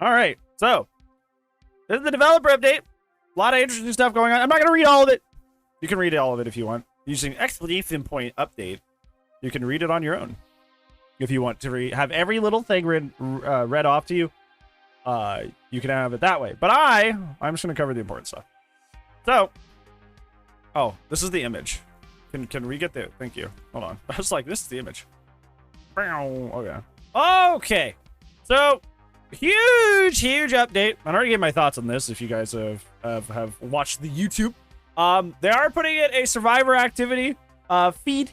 All right, so this is the developer update. A lot of interesting stuff going on. I'm not going to read all of it. You can read all of it if you want. Using exclamation point update, you can read it on your own. If you want to have every little thing read off to you, you can have it that way. But I'm just going to cover the important stuff. So, oh, this is the image. Can we get the, thank you. Hold on. I was like, this is the image. Okay. Okay. So, huge update. I already gave my thoughts on this if you guys have watched the YouTube. They are putting it a survivor activity feed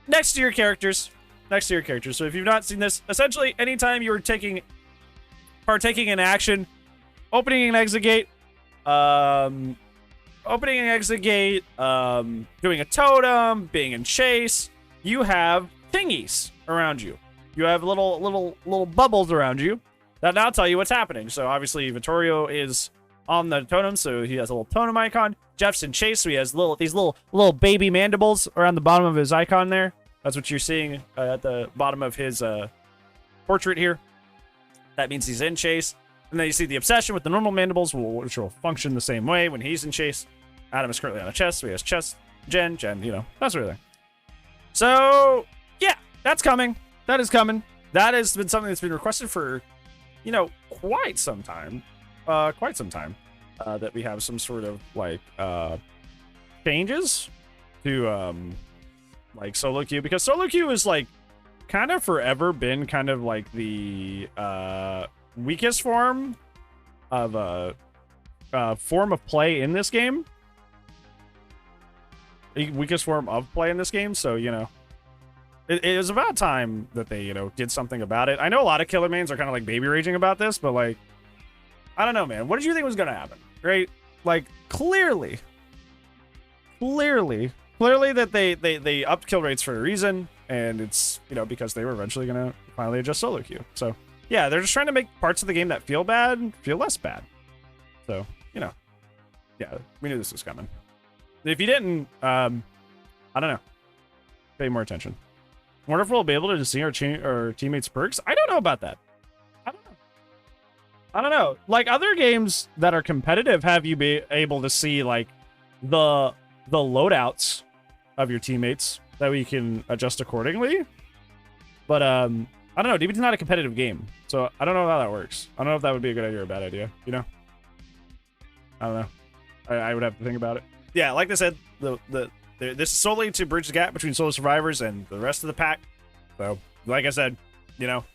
next to your characters. So if you've not seen this, essentially anytime you're partaking in action, opening an exit gate, doing a totem, being in chase, you have thingies around you. You have little bubbles around you that now tell you what's happening. So obviously Vittorio is on the totem, so he has a little totem icon. Jeff's in chase, so he has these little baby mandibles around the bottom of his icon there. That's what you're seeing at the bottom of his portrait here. That means he's in chase. And then you see the obsession with the normal mandibles, which will function the same way when he's in chase. Adam is currently on a chest, so he has chest. Jen, you know, that sort of thing. So, yeah, that's coming. That is coming. That has been something that's been requested for, you know, quite some time. That we have some sort of, like, changes to, like solo queue, because solo queue is like kind of forever been kind of like the weakest form of play in this game. Weakest form of play in this game. So, you know, it is about time that they, you know, did something about it. I know a lot of killer mains are kind of like baby raging about this, but like, I don't know, man. What did you think was gonna happen? Right? Like, clearly that they upped kill rates for a reason, and it's, you know, because they were eventually gonna finally adjust solo queue. So yeah, they're just trying to make parts of the game that feel bad feel less bad. So, you know, yeah, we knew this was coming. If you didn't, I don't know, pay more attention. Wonder if we'll be able to see our teammates' perks. I don't know about that. I don't know. Like other games that are competitive, have you be able to see like the loadouts of your teammates that we can adjust accordingly. But I don't know. DBT's not a competitive game, so I don't know how that works. I don't know if that would be a good idea or a bad idea. You know, I don't know. I would have to think about it. Yeah, like I said, this is solely to bridge the gap between solo survivors and the rest of the pack. So, like I said, you know,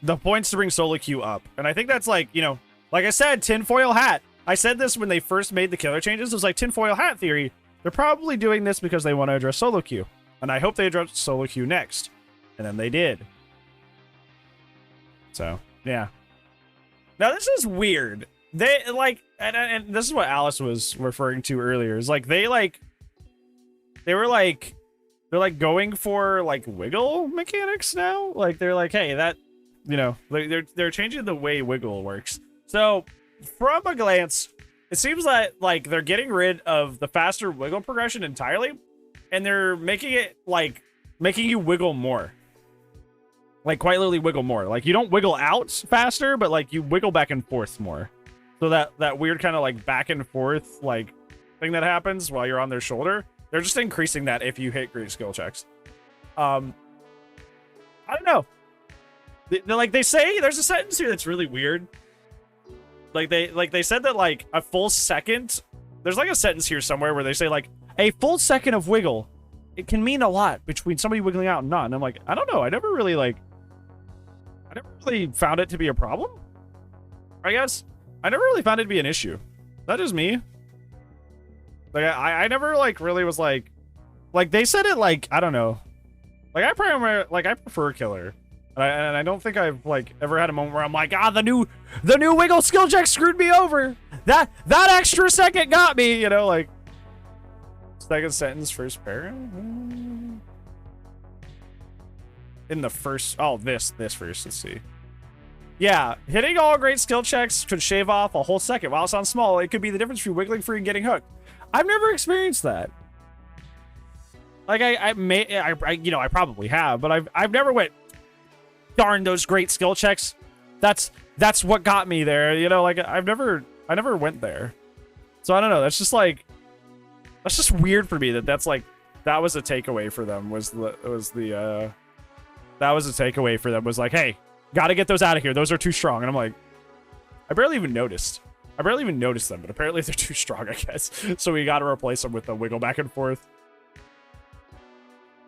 the point's to bring solo queue up, and I think that's like, you know, like I said, tinfoil hat. I said this when they first made the killer changes. It was like tinfoil hat theory. They're probably doing this because they want to address solo queue. And I hope they address solo queue next. And then they did. So, yeah. Now, this is weird. They, like, and this is what Alice was referring to earlier. Is like, they're going for, like, wiggle mechanics now. Like, they're like, hey, that, you know, they're changing the way wiggle works. So, from a glance, it seems like they're getting rid of the faster wiggle progression entirely, and they're making it like making you wiggle more, like quite literally wiggle more. Like you don't wiggle out faster, but like you wiggle back and forth more. So that weird kind of like back and forth like thing that happens while you're on their shoulder, they're just increasing that if you hit great skill checks. I don't know. They say there's a sentence here that's really weird. Like they said that like a full second, there's like a sentence here somewhere where they say like a full second of wiggle, it can mean a lot between somebody wiggling out and not. And I'm like, I don't know. I never really found it to be a problem. I guess I never really found it to be an issue. That is me. Like I never like really was like they said it like, I don't know. Like I prefer killer. And I don't think I've like ever had a moment where I'm like, the new wiggle skill check screwed me over. That extra second got me, you know, like second sentence, first paragraph. In the first, this first, let's see. Yeah, hitting all great skill checks could shave off a whole second. While it sounds small, it could be the difference between wiggling free and getting hooked. I've never experienced that. Like I probably have, but I've never went, darn those great skill checks. That's what got me there. You know, like I never went there. So I don't know. That's just like, that's just weird for me that's like, that was a takeaway for them was that was a takeaway for them was like, hey, got to get those out of here. Those are too strong. And I'm like, I barely even noticed them, but apparently they're too strong, I guess. So we got to replace them with a wiggle back and forth.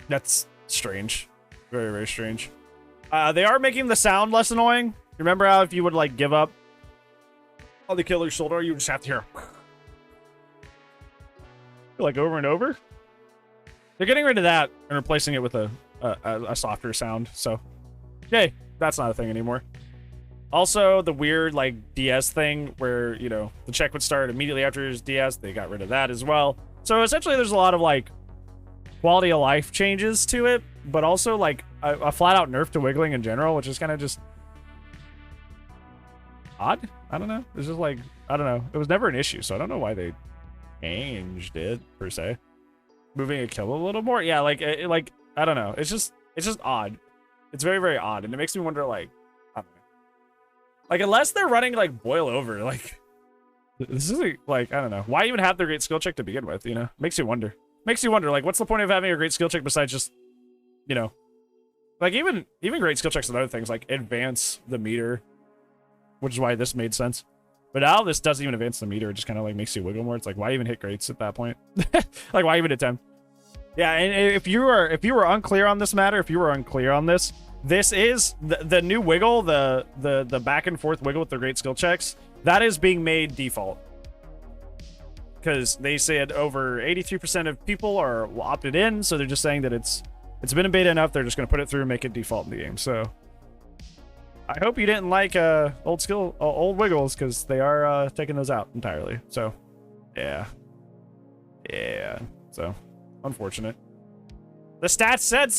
That's strange. Very, very strange. They are making the sound less annoying. Remember how if you would like give up on the killer's shoulder, you would just have to hear like over and over. They're getting rid of that and replacing it with a softer sound. So, yay, that's not a thing anymore. Also, the weird like DS thing where, you know, the check would start immediately after his DS. They got rid of that as well. So essentially, there's a lot of like quality of life changes to it, but also like a flat out nerf to wiggling in general, which is kind of just odd. I don't know. It's just like, I don't know. It was never an issue, so I don't know why they changed it per se. Moving a kill a little more, yeah. Like, like I don't know. It's just odd. It's very, very odd, and it makes me wonder, like, I don't know. Like, unless they're running like boil over, like this is like I don't know. Why even have their great skill check to begin with? You know, makes you wonder. Makes you wonder, like, what's the point of having a great skill check besides just, you know, like even great skill checks and other things like advance the meter, which is why this made sense. But now this doesn't even advance the meter. It just kind of like makes you wiggle more. It's like, why even hit greats at that point? Like, why even attempt? Yeah, and if you were unclear on this matter, if you were unclear on this, this is the new wiggle, the back and forth wiggle with the great skill checks. That is being made default. Because they said over 83% of people are opted in, so they're just saying that it's been in beta enough. They're just going to put it through and make it default in the game. So I hope you didn't like old wiggles, because they are taking those out entirely. So yeah, so unfortunate. The stats said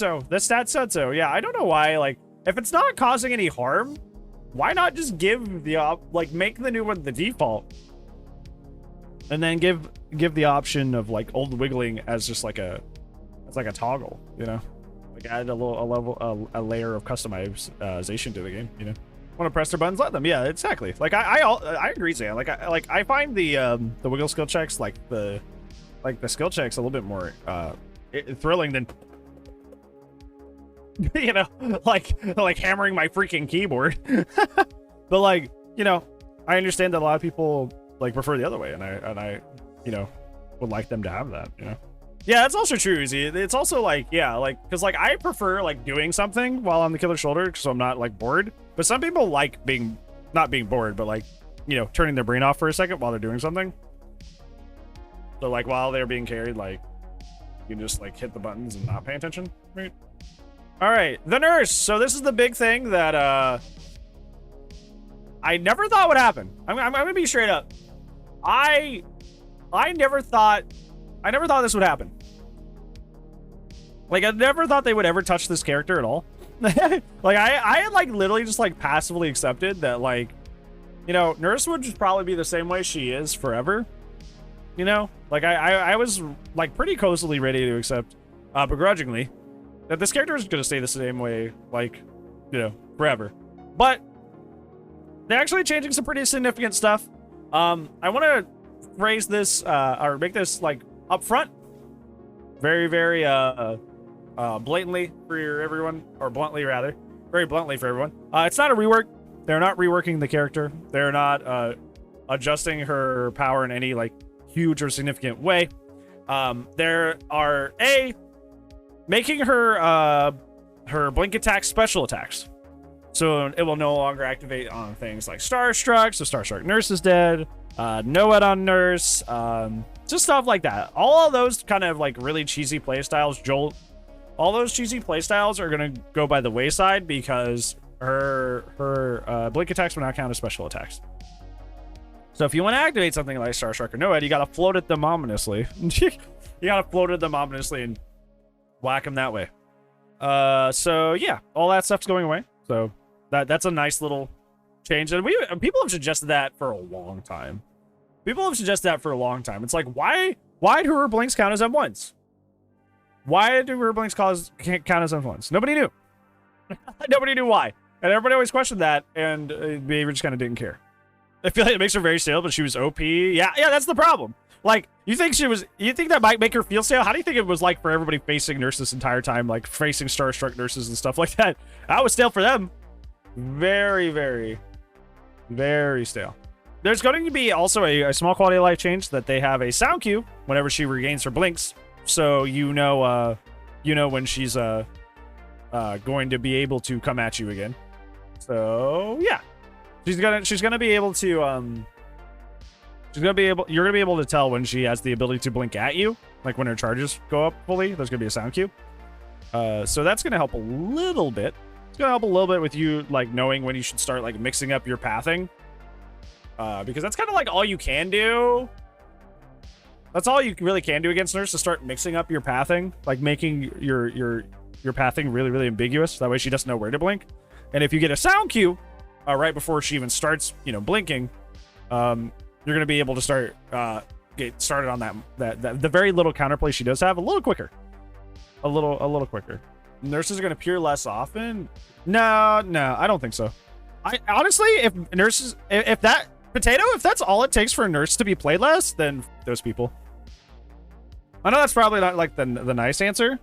so. Yeah, I don't know why. Like, if it's not causing any harm, why not just give the like make the new one the default? And then give the option of like old wiggling as just like a toggle, you know, like add a layer of customization to the game, you know. Want to press their buttons, let them. Yeah, exactly. Like I agree, Zan. Like I find the wiggle skill checks like the skill checks a little bit more thrilling than you know, like hammering my freaking keyboard. But like, you know, I understand that a lot of people like prefer the other way, and I you know, would like them to have that, you know. Yeah, that's also true, Izzy. It's also like, yeah, like, because like I prefer like doing something while on the killer's shoulder, so I'm not like bored. But some people like not being bored, but like, you know, turning their brain off for a second while they're doing something. So like while they're being carried, like you can just like hit the buttons and not pay attention, right? All right, the nurse. So this is the big thing that I never thought would happen. I'm gonna be straight up. I never thought this would happen. Like, I never thought they would ever touch this character at all. Like, I had, like, literally just, like, passively accepted that, like, you know, Nurse would just probably be the same way she is forever. You know? Like, I was, like, pretty cozily ready to accept, begrudgingly, that this character is going to stay the same way, like, you know, forever. But they're actually changing some pretty significant stuff. I want to phrase this, or make this, like, up front. Very, very, blatantly for everyone, or bluntly rather, very bluntly for everyone. It's not a rework. They're not reworking the character. They're not adjusting her power in any like huge or significant way. There are making her her blink attacks special attacks, so it will no longer activate on things like Starstruck. So Starstruck Nurse is dead. Noed on Nurse. Just stuff like that. All of those kind of like really cheesy playstyles, Jolt. All those cheesy playstyles are gonna go by the wayside because her blink attacks will not count as special attacks. So if you want to activate something like Starstruck or Noed, you gotta float at them ominously. You gotta float at them ominously and whack them that way. So yeah, all that stuff's going away. So that's a nice little change, and people have suggested that for a long time. It's like, why do her blinks count as M1s? Why do her blinks count as M1s? Nobody knew. Nobody knew why. And everybody always questioned that, and behavior just kind of didn't care. I feel like it makes her very stale, but she was OP. Yeah, that's the problem. Like, you think that might make her feel stale? How do you think it was like for everybody facing Nurse this entire time, like facing Starstruck nurses and stuff like that? That was stale for them. Very, very, very stale. There's going to be also a small quality of life change that they have a sound cue whenever she regains her blinks, so you know when she's going to be able to come at you again. So yeah, she's gonna be able to you're gonna be able to tell when she has the ability to blink at you, like when her charges go up fully. There's gonna be a sound cue. So that's gonna help a little bit. It's gonna help a little bit with you like knowing when you should start like mixing up your pathing. Because that's kind of like all you can do. That's all you really can do against Nurse, to start mixing up your pathing, like making your pathing really, really ambiguous. That way she doesn't know where to blink. And if you get a sound cue right before she even starts, blinking, you're gonna be able to start get started on that the very little counterplay she does have a little quicker, a little quicker. Nurses are gonna appear less often. No, I don't think so. I honestly, if nurses, if that Potato, if that's all it takes for a nurse to be played less, then those people. I know that's probably not like the nice answer.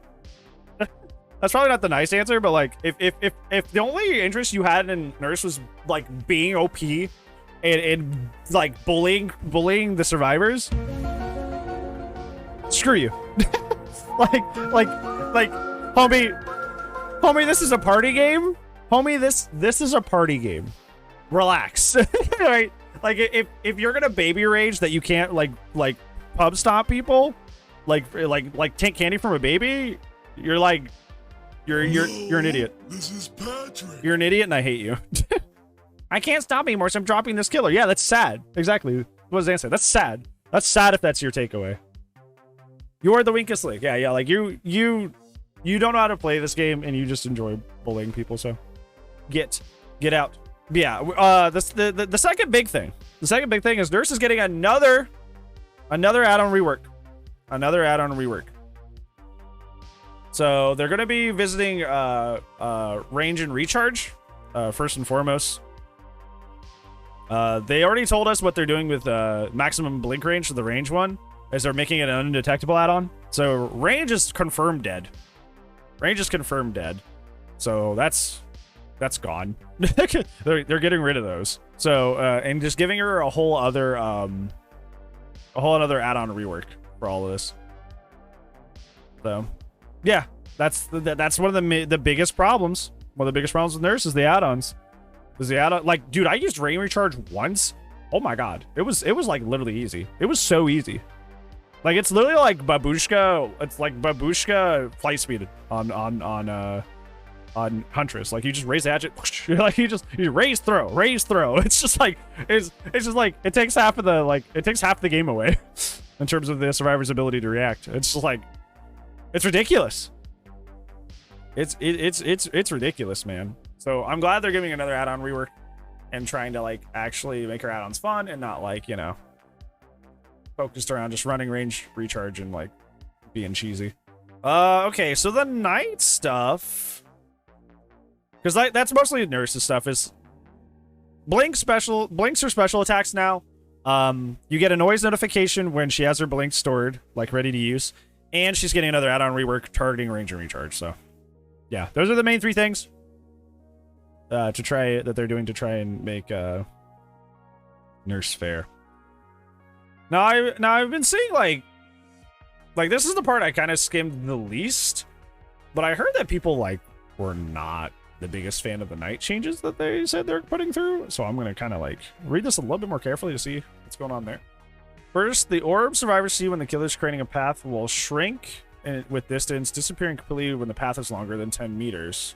That's probably not the nice answer, but like if the only interest you had in nurse was like being OP and like bullying the survivors, screw you. like homie, this is a party game. Homie, this is a party game. Relax. Right? Like if you're gonna baby rage that you can't like pub stop people, like take candy from a baby, you're an idiot. This is Patrick. You're an idiot, and I hate you. I can't stop anymore, so I'm dropping this killer. Yeah, that's sad. Exactly. What does Dan say? That's sad. That's sad if that's your takeaway. You're the weakest link. Yeah. Like you don't know how to play this game, and you just enjoy bullying people. So get out. Yeah, the second big thing. The second big thing is Nurse is getting another add-on rework. Another add-on rework. So they're going to be visiting range and recharge first and foremost. They already told us what they're doing with maximum blink range for the range one, is they're making it an undetectable add-on. So range is confirmed dead. Range is confirmed dead. So that's gone. they're getting rid of those. So and just giving her a whole other add-on rework for all of this. So yeah, that's one of the biggest problems. One of the biggest problems with Nurse is the add-ons. Is the add-on, like, dude, I used rain recharge once. Oh my god, it was like literally easy. It was so easy. Like, it's literally like babushka. It's like babushka flight speed on Huntress. Like, you just raise the hatchet, like you raise throw. It's just like it takes half the game away in terms of the survivor's ability to react. It's just like, it's ridiculous. It's ridiculous, man. So I'm glad they're giving another add-on rework and trying to like actually make her add-ons fun and not like, focused around just running range recharge and like being cheesy. Okay, so the night stuff, because that's mostly Nurse's stuff, is blinks are special attacks now. You get a noise notification when she has her blink stored, like ready to use, and she's getting another add-on rework targeting range and recharge. So yeah, those are the main three things that they're doing to try and make Nurse fair. Now I've been seeing like this is the part I kind of skimmed the least, but I heard that people like were not the biggest fan of the night changes that they said they're putting through. So I'm gonna kind of like read this a little bit more carefully to see what's going on there. First, the orb survivors see when the killer's creating a path will shrink with distance, disappearing completely when the path is longer than 10 meters.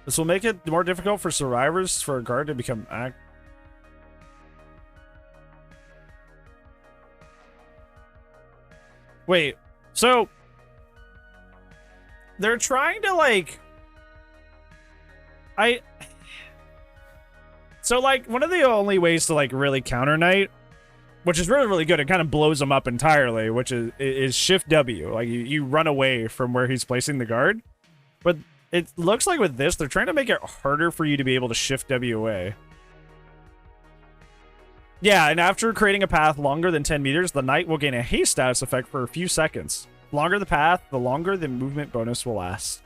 This will make it more difficult for survivors for a guard to become Wait, so they're trying to like so like one of the only ways to like really counter night, which is really, really good, it kind of blows them up entirely, which is shift W. Like you run away from where he's placing the guard. But it looks like with this, they're trying to make it harder for you to be able to shift WA. Yeah, and after creating a path longer than 10 meters, the knight will gain a haste status effect for a few seconds. The longer the path, the longer the movement bonus will last.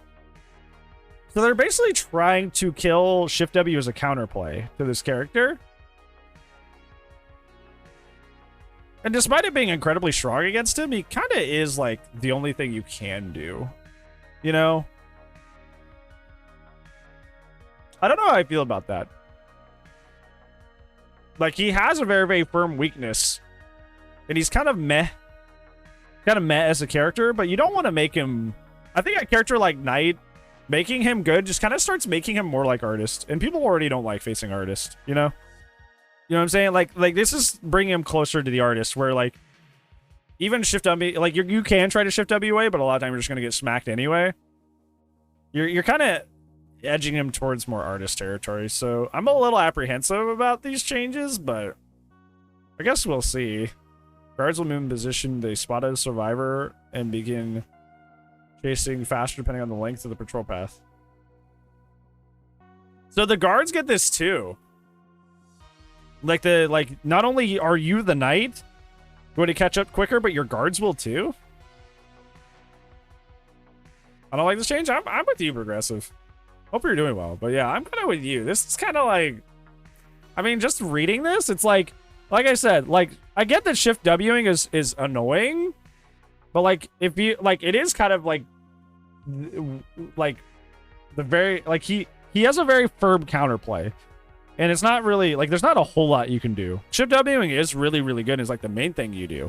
So they're basically trying to kill Shift W as a counterplay to this character. And despite it being incredibly strong against him, he kind of is like the only thing you can do. You know? I don't know how I feel about that. Like, he has a very, very firm weakness. And he's kind of meh. Kind of meh as a character, but you don't want to make him... I think a character like Knight, making him good just kind of starts making him more like Artist. And people already don't like facing Artist, you know? You know what I'm saying? Like this is bringing him closer to the Artist, where, like, even Shift W... Like, you can try to Shift WA, but a lot of times you're just going to get smacked anyway. You're kind of edging him towards more Artist territory, so I'm a little apprehensive about these changes, but I guess we'll see. Guards will move in position, they spot a survivor, and begin chasing faster depending on the length of the patrol path. So the guards get this too. Like, not only are you the knight going to catch up quicker, but your guards will too? I don't like this change. I'm with you, Progressive. Hope you're doing well, but yeah, I'm kind of with you. This is kind of like, I mean, just reading this, it's like I said, like, I get that Shift Wing is annoying, but like, if you, like, it is kind of like the very, like, he has a very firm counterplay, and it's not really, like, there's not a whole lot you can do. Shift Wing is really, really good. It's like the main thing you do.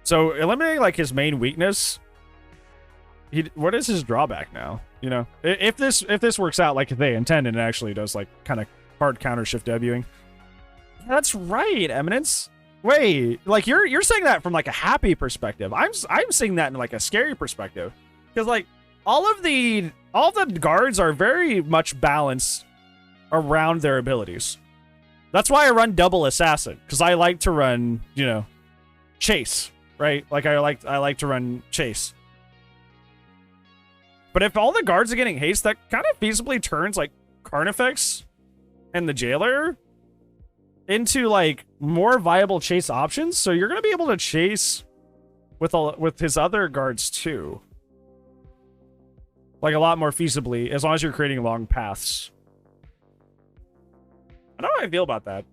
So eliminating, like, his main weakness, what is his drawback now? You know, if this works out like they intend and it actually does, like, kind of hard counter Shift Wing. That's right, Eminence. Wait, like, you're saying that from, like, a happy perspective. I'm saying that in, like, a scary perspective, because, like, all the guards are very much balanced around their abilities. That's why I run double assassin, because I like to run, you know, chase, right? Like, I like to run chase. But if all the guards are getting haste, that kind of feasibly turns, like, Carnifex and the Jailer into, like, more viable chase options. So you're going to be able to chase with his other guards too. Like, a lot more feasibly, as long as you're creating long paths. I don't know how I feel about that.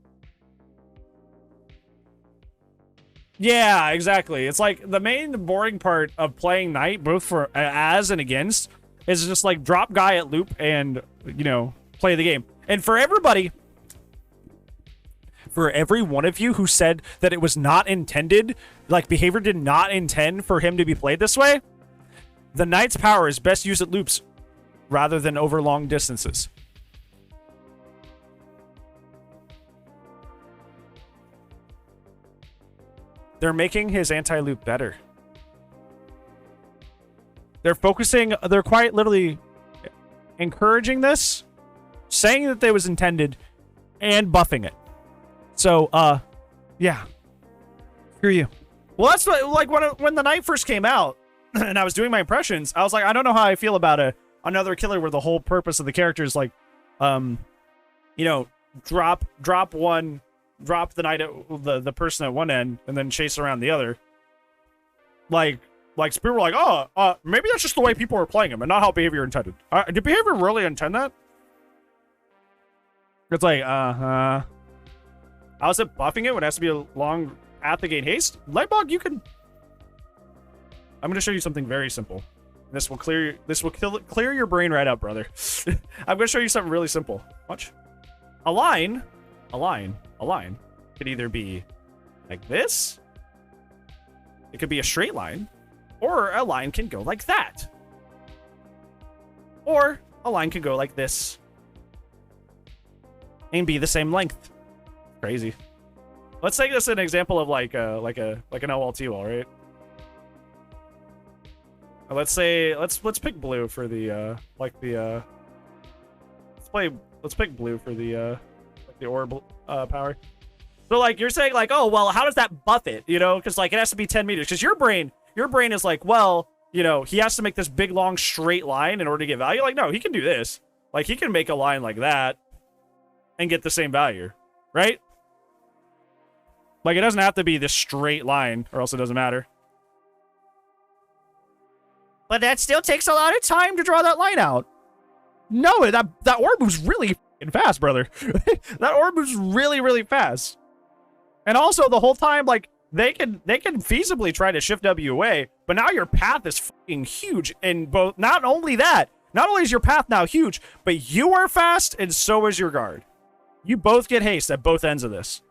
Yeah, exactly. It's like the main boring part of playing Knight, both for as and against, is just like drop guy at loop and, you know, play the game. And for everybody, for every one of you who said that it was not intended, like, behavior did not intend for him to be played this way, the Knight's power is best used at loops rather than over long distances. They're making his anti-loop better. They're focusing, they're quite literally encouraging this, saying that they was intended, and buffing it. So, yeah. Screw you. Well, that's what, like, when the Knight first came out, and I was doing my impressions, I was like, I don't know how I feel about another killer where the whole purpose of the character is, like, you know, drop the knight at the person at one end and then chase around the other. Like people were like, oh, maybe that's just the way people are playing him and not how behavior intended. Did behavior really intend that? It's like, how is it buffing it when it has to be a long path to gain haste? Lightbog, you can... I'm going to show you something very simple. This will clear your brain right out, brother. I'm going to show you something really simple. Watch. A line could either be like this, it could be a straight line, or a line can go like that, or a line can go like this and be the same length. Crazy. Let's take this an example of like an OLT wall, right? Let's say let's pick blue for the let's pick blue for the orb power. So, like, you're saying, like, oh, well, how does that buff it? You know, because, like, it has to be 10 meters. Because your brain is like, well, you know, he has to make this big, long, straight line in order to get value. Like, no, he can do this. Like, he can make a line like that and get the same value, right? Like, it doesn't have to be this straight line, or else it doesn't matter. But that still takes a lot of time to draw that line out. No, that orb moves really f***ing fast, brother. That orb moves really, really fast. And also, the whole time, like, they can feasibly try to shift W away, but now your path is fucking huge. And both, not only that, not only is your path now huge, but you are fast, and so is your guard. You both get haste at both ends of this.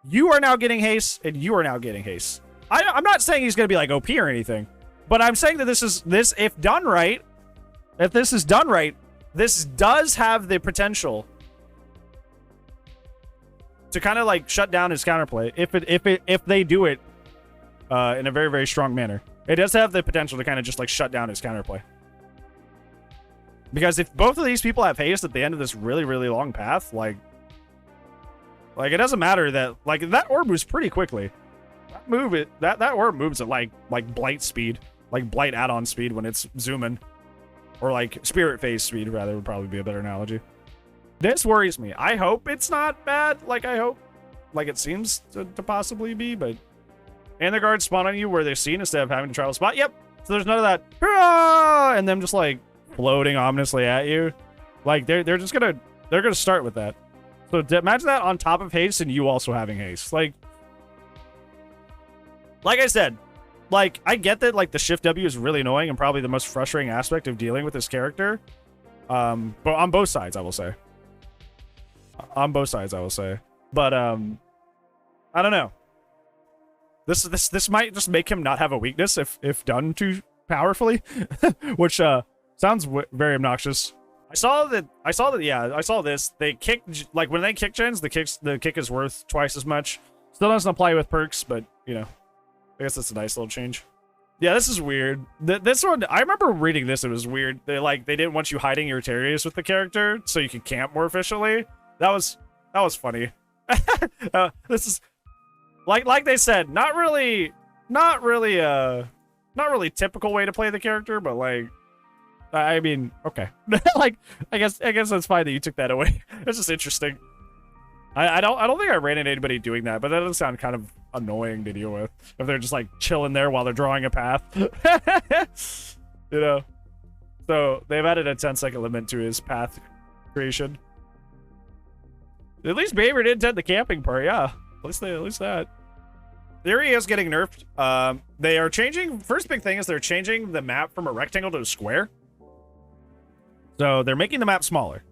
You are now getting haste, and you are now getting haste. I'm not saying he's going to be like OP or anything, but I'm saying that this, if done right, if this is done right, this does have the potential to kind of like shut down his counterplay if they do it in a very, very strong manner. It does have the potential to kind of just like shut down his counterplay. Because if both of these people have haste at the end of this really, really long path, like it doesn't matter that, like, that orb moves pretty quickly. That orb moves at like blight speed, like blight add-on speed when it's zooming, or like spirit phase speed rather would probably be a better analogy. This worries me. I hope it's not bad. Like, I hope, like, it seems to possibly be, but and the guards spawn on you where they're seen instead of having to travel spot. Yep. So there's none of that and them just like floating ominously at you. Like, they're gonna start with that. So imagine that on top of haste and you also having haste. Like I said, like, I get that, like, the shift W is really annoying and probably the most frustrating aspect of dealing with this character. But on both sides, I will say. On both sides, I will say. But I don't know. This might just make him not have a weakness if done too powerfully, which sounds very obnoxious. I saw this. They kick, like, when they kick gens, the kick is worth twice as much. Still doesn't apply with perks, but you know, I guess that's a nice little change. Yeah, this is weird. This one, I remember reading this. It was weird. They didn't want you hiding your terriers with the character so you could camp more efficiently. That was funny. This is like they said, not really typical way to play the character, but like, I mean, okay. Like, I guess that's fine that you took that away. It's just interesting. I don't think I ran into anybody doing that, but that does sound kind of annoying to deal with if they're just like chilling there while they're drawing a path. You know. So they've added a 10-second limit to his path creation. At least Beaver didn't tend the camping part, yeah. At least that. The area is getting nerfed. They are changing. First big thing is they're changing the map from a rectangle to a square. So they're making the map smaller.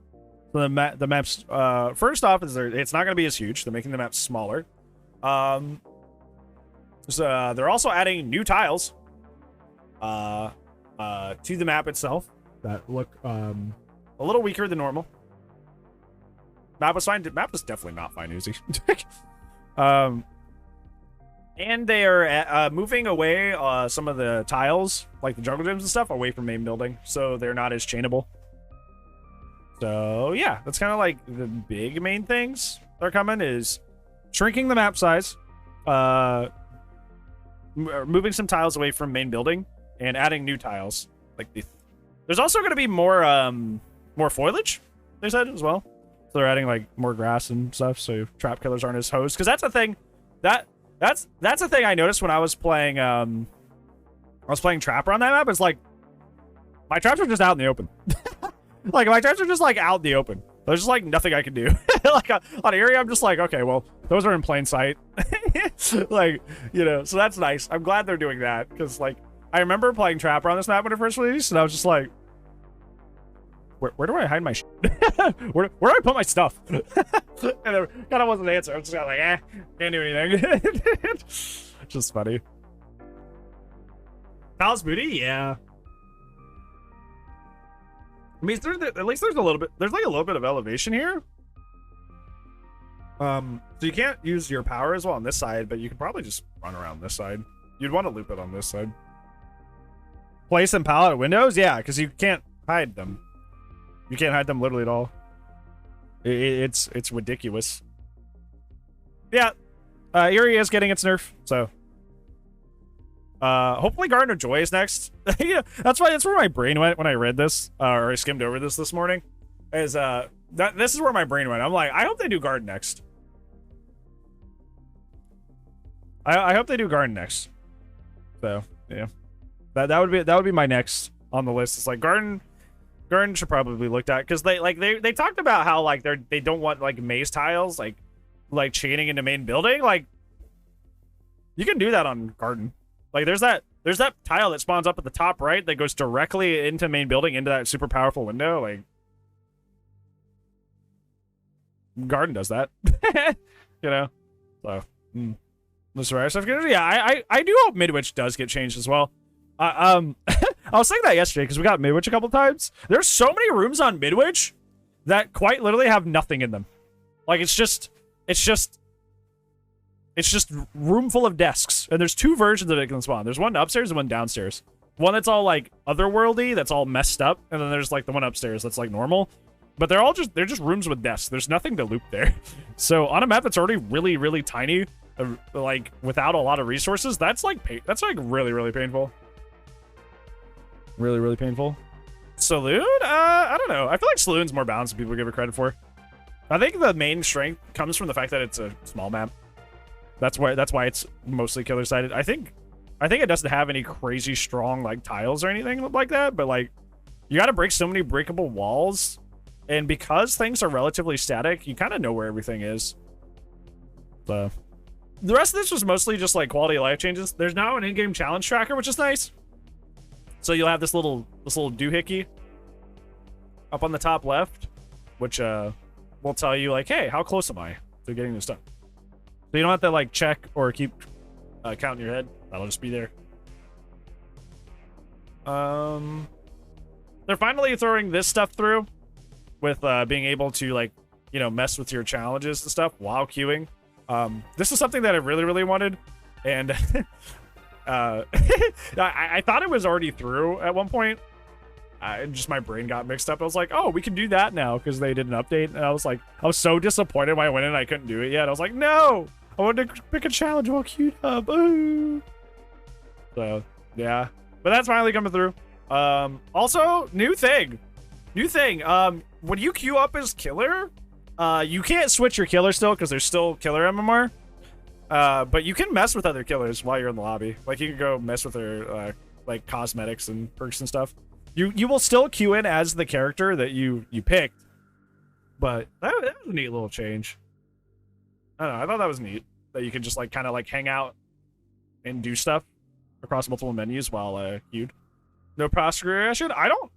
So the map's first off is it's not going to be as huge. They're making the map smaller. So they're also adding new tiles to the map itself that look a little weaker than normal. Map was fine. Map was definitely not fine, Uzi. And they are moving away some of the tiles, like the jungle gyms and stuff, away from main building, so they're not as chainable. So yeah, that's kind of like the big main things that are coming is shrinking the map size, moving some tiles away from main building, and adding new tiles. Like there's also going to be more foliage, they said, as well. So they're adding like more grass and stuff, so trap killers aren't as hosed. Because that's a thing that's a thing I noticed when I was playing Trapper on that map. It's like my traps are just out in the open. Like, my traps are just like out in the open. There's just like nothing I can do. Like on area, I'm just like, okay, well, those are in plain sight. Like, you know, so that's nice. I'm glad they're doing that, because like I remember playing Trapper on this map when it first released, and I was just like, where do I hide my shit? where do I put my stuff? And there kind of wasn't an answer. I was just kind of like, can't do anything. Just funny. Palace booty, yeah. I mean, at least there's a little bit. There's like a little bit of elevation here. So you can't use your power as well on this side, but you can probably just run around this side. You'd want to loop it on this side. Place and pallet windows, yeah, because you can't hide them. You can't hide them literally at all. It's ridiculous. Yeah, Eerie is getting its nerf, so Hopefully Garden of Joy is next. Yeah, that's where my brain went when I read this, or I skimmed over this morning. Is this is where my brain went. I'm like, I hope they do Garden next. I hope they do Garden next. So yeah, that would be my next on the list. It's like Garden should probably be looked at, because they talked about how like they don't want like maze tiles like chaining into main building. Like, you can do that on Garden. Like, there's that tile that spawns up at the top right that goes directly into main building, into that super powerful window. Like, Garden does that. You know? So, the survivor stuff. Yeah, I do hope Midwich does get changed as well. I was saying that yesterday because we got Midwich a couple times. There's so many rooms on Midwich that quite literally have nothing in them. Like, it's just room full of desks, and there's two versions of it can spawn. There's one upstairs and one downstairs. One that's all like otherworldly, that's all messed up, and then there's like the one upstairs that's like normal. But they're just rooms with desks. There's nothing to loot there. So on a map that's already really, really tiny, like without a lot of resources, that's like really, really painful. Really, really painful. Saloon? I don't know. I feel like Saloon's more balanced than people give it credit for. I think the main strength comes from the fact that it's a small map. That's why it's mostly killer sided. I think it doesn't have any crazy strong like tiles or anything like that, but like you got to break so many breakable walls, and because things are relatively static, you kind of know where everything is. So the rest of this was mostly just like quality of life changes. There's now an in-game challenge tracker, which is nice. So you'll have this little doohickey up on the top left, which will tell you like, hey, how close am I to getting this done? So you don't have to like check or keep counting your head. That'll just be there. They're finally throwing this stuff through with being able to like, you know, mess with your challenges and stuff while queuing. This is something that I really, really wanted, and I thought it was already through at one point. Just my brain got mixed up. I was like, oh, we can do that now because they did an update. And I was so disappointed when I went in and I couldn't do it yet. I was like, no, I wanted to pick a challenge while queued up. Ooh. So yeah, but that's finally coming through. Also, new thing. When you queue up as killer, you can't switch your killer still because there's still killer MMR. But you can mess with other killers while you're in the lobby. Like, you can go mess with their like cosmetics and perks and stuff. You will still queue in as the character that you picked, but that was a neat little change. I don't know. I thought that was neat that you can just like kind of like hang out and do stuff across multiple menus while queued. No progression. I don't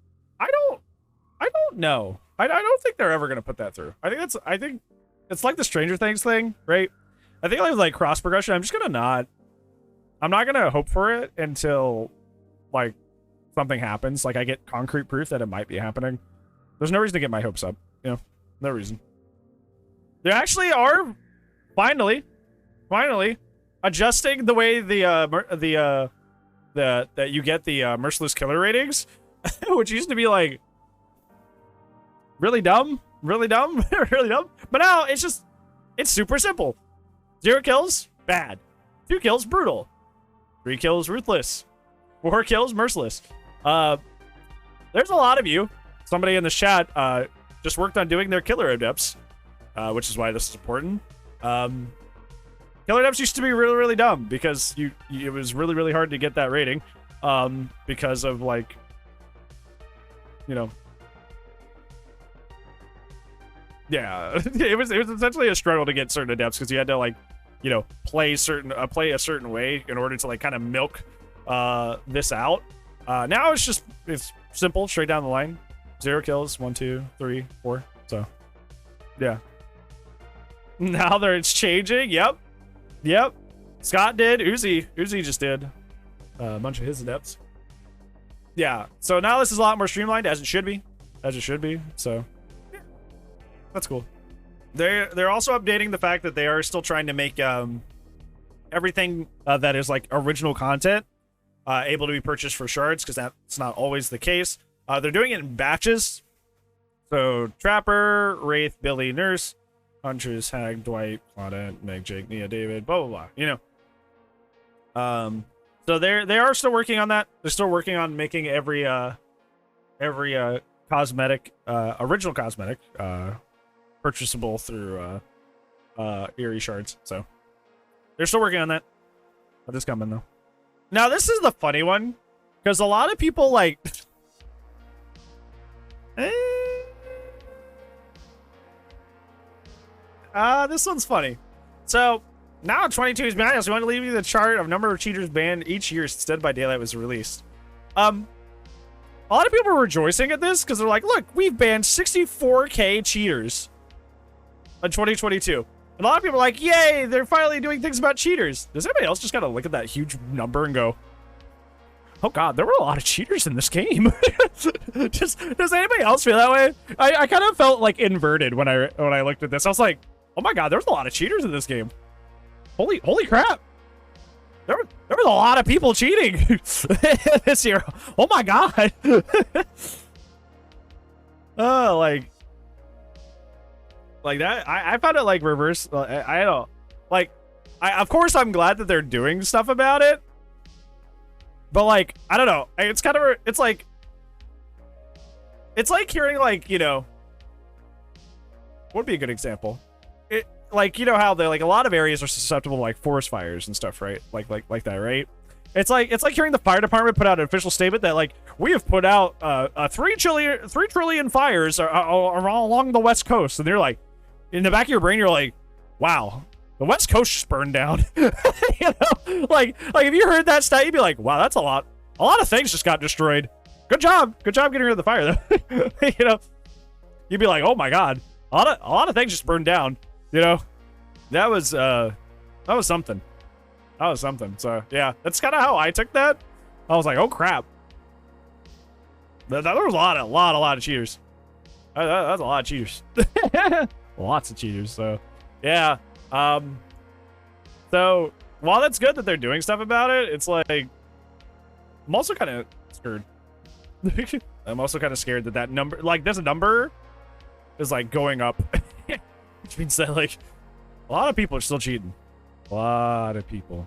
know. I don't think they're ever gonna put that through. I think it's like the Stranger Things thing, right? I think like cross progression. I'm not gonna hope for it until like something happens. Like I get concrete proof that it might be happening. There's no reason to get my hopes up. You know, no reason. They actually are finally adjusting the way that you get the merciless killer ratings, which used to be like really dumb. But now it's super simple. 0 kills, bad. 2 kills, brutal. 3 kills, ruthless. 4 kills, merciless. There's a lot of you. Somebody in the chat just worked on doing their killer adepts, which is why this is important. Killer adepts used to be really, really dumb because it was really, really hard to get that rating, because of like, you know, yeah, it was essentially a struggle to get certain adepts because you had to like, you know, play a certain way in order to like kind of milk this out. Now it's simple, straight down the line. 0 kills, 1, 2, 3, 4. So yeah. Now it's changing. Yep. Scott did. Uzi just did a bunch of his adepts. Yeah. So now this is a lot more streamlined, as it should be. So yeah, that's cool. They're also updating the fact that they are still trying to make everything that is like original content able to be purchased for shards, because that's not always the case. They're doing it in batches. So Trapper, Wraith, Billy, Nurse, Huntress, Hag, Dwight, Claudette, Meg, Jake, Nia, David, blah blah blah. You know. So they are still working on that. They're still working on making every cosmetic, original cosmetic, purchasable through Eerie shards. So they're still working on that. But it's coming though. Now this is the funny one, because a lot of people like. This one's funny. So now 22 is behind us. We want to leave you the chart of number of cheaters banned each year since by Daylight was released. A lot of people are rejoicing at this because they're like, look, we've banned 64k cheaters in 2022. And a lot of people are like, yay, they're finally doing things about cheaters. Does anybody else just kind of look at that huge number and go, oh god, there were a lot of cheaters in this game? Does anybody else feel that way? I kind of felt like inverted when I looked at this. I was like, oh my god, there's a lot of cheaters in this game. Holy crap. There was a lot of people cheating this year. Oh my god. Oh, like that. I found it like reverse. I don't like. Of course, I'm glad that they're doing stuff about it. But like, I don't know. It's kind of. It's like hearing like, you know. What would be a good example? Like, you know how they're like a lot of areas are susceptible to like forest fires and stuff, right? Like that, right? It's like hearing the fire department put out an official statement that like we have put out 3 trillion fires are all along the West Coast, and they're like, in the back of your brain, you're like, wow, the West Coast just burned down. You know, like if you heard that stat, you'd be like, wow, that's a lot of things just got destroyed. Good job getting rid of the fire, though. You know, you'd be like, oh my god, a lot of things just burned down. You know, that was something. That was something. So yeah, that's kind of how I took that. I was like, oh crap. There was a lot of cheaters. That's a lot of cheaters. Lots of cheaters. So yeah. So while that's good that they're doing stuff about it, it's like I'm also kind of scared. I'm also kind of scared that number, like this number, is like going up. Which means that like a lot of people are still cheating. A lot of people.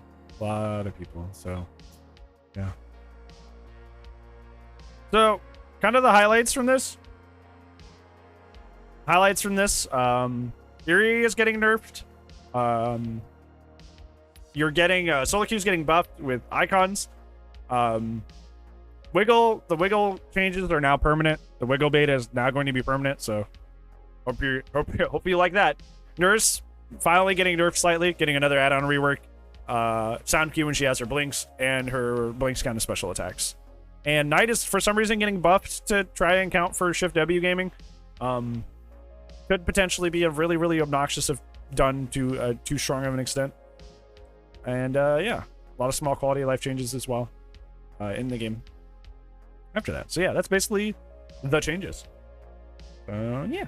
So yeah. So kind of the highlights from this. Eerie is getting nerfed. You're getting Solo Queue's getting buffed with icons. The wiggle changes are now permanent. The wiggle beta is now going to be permanent, so hope you like that. Nurse finally getting nerfed slightly, getting another add-on rework. Sound cue when she has her blinks, and her blinks count as special attacks. And Knight is for some reason getting buffed to try and count for Shift W gaming. Could potentially be a really obnoxious if done to too strong of an extent. And yeah, a lot of small quality of life changes as well in the game after that. So yeah, that's basically the changes. Yeah.